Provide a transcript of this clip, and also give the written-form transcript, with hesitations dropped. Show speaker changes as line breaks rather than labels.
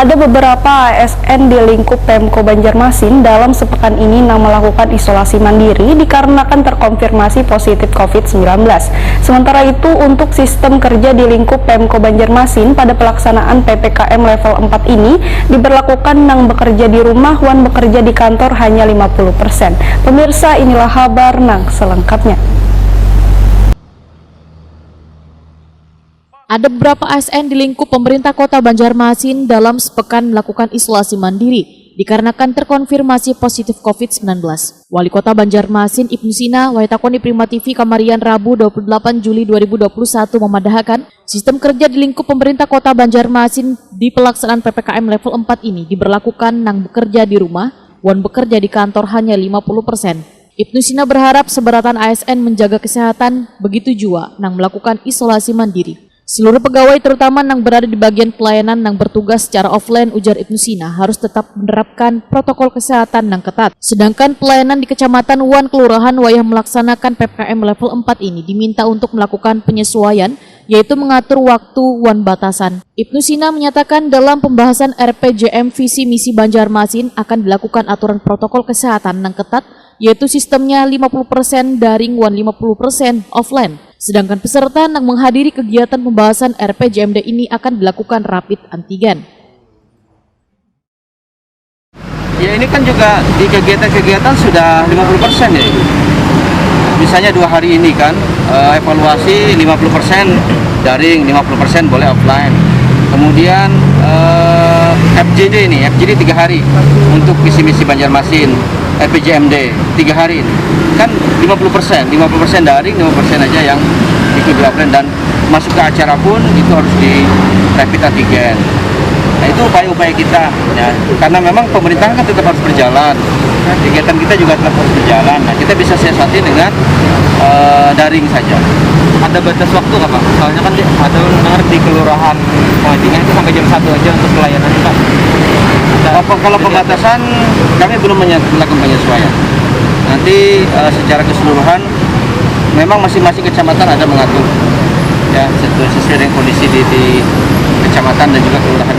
Ada beberapa ASN di lingkup Pemko Banjarmasin dalam sepekan ini yang melakukan isolasi mandiri dikarenakan terkonfirmasi positif COVID-19. Sementara itu, untuk sistem kerja di lingkup Pemko Banjarmasin pada pelaksanaan PPKM level 4 ini diberlakukan yang bekerja di rumah wan bekerja di kantor hanya 50%. Pemirsa, inilah kabar nang selengkapnya.
Ada beberapa ASN di lingkup pemerintah kota Banjarmasin dalam sepekan melakukan isolasi mandiri dikarenakan terkonfirmasi positif COVID-19. Wali Kota Banjarmasin Ibnu Sina Waitakoni Prima TV Kamarian Rabu 28 Juli 2021 memadahkan sistem kerja di lingkup pemerintah kota Banjarmasin di pelaksanaan PPKM level 4 ini diberlakukan nang bekerja di rumah, wan bekerja di kantor hanya 50%. Ibnu Sina berharap seberatan ASN menjaga kesehatan, begitu juga nang melakukan isolasi mandiri. Seluruh pegawai terutama yang berada di bagian pelayanan yang bertugas secara offline, ujar Ibnu Sina, harus tetap menerapkan protokol kesehatan yang ketat. Sedangkan pelayanan di Kecamatan Wan Kelurahan wayah melaksanakan PPKM level 4 ini diminta untuk melakukan penyesuaian, yaitu mengatur waktu wan batasan. Ibnu Sina menyatakan dalam pembahasan RPJM visi misi Banjarmasin akan dilakukan aturan protokol kesehatan yang ketat, yaitu sistemnya 50% daring wan 50% offline. Sedangkan peserta yang menghadiri kegiatan pembahasan RPJMD ini akan dilakukan rapid antigen.
Ya, ini kan juga di kegiatan-kegiatan sudah 50% ya. Misalnya 2 hari ini kan evaluasi 50% daring, 50% boleh offline. Kemudian FGD 3 hari untuk visi misi Banjarmasin, RPJMD 3 hari ini. Kan 50% daring, 50% aja yang ikut di offline, dan masuk ke acara pun itu harus di rapid antigen. Nah, itu upaya-upaya kita ya, karena memang pemerintahan kan tetap harus berjalan, kegiatan kita juga tetap harus berjalan. Nah, kita bisa siasati dengan daring saja.
Ada batas waktu nggak Pak? Soalnya kan ada dengar di kelurahan Pengajian itu sampai jam 1 aja untuk pelayanan Pak.
Kalau pembatasan kami belum melakukan penyesuaian. Nanti secara keseluruhan memang masing-masing kecamatan ada mengatur ya sesuai dengan kondisi di kecamatan dan juga kelurahan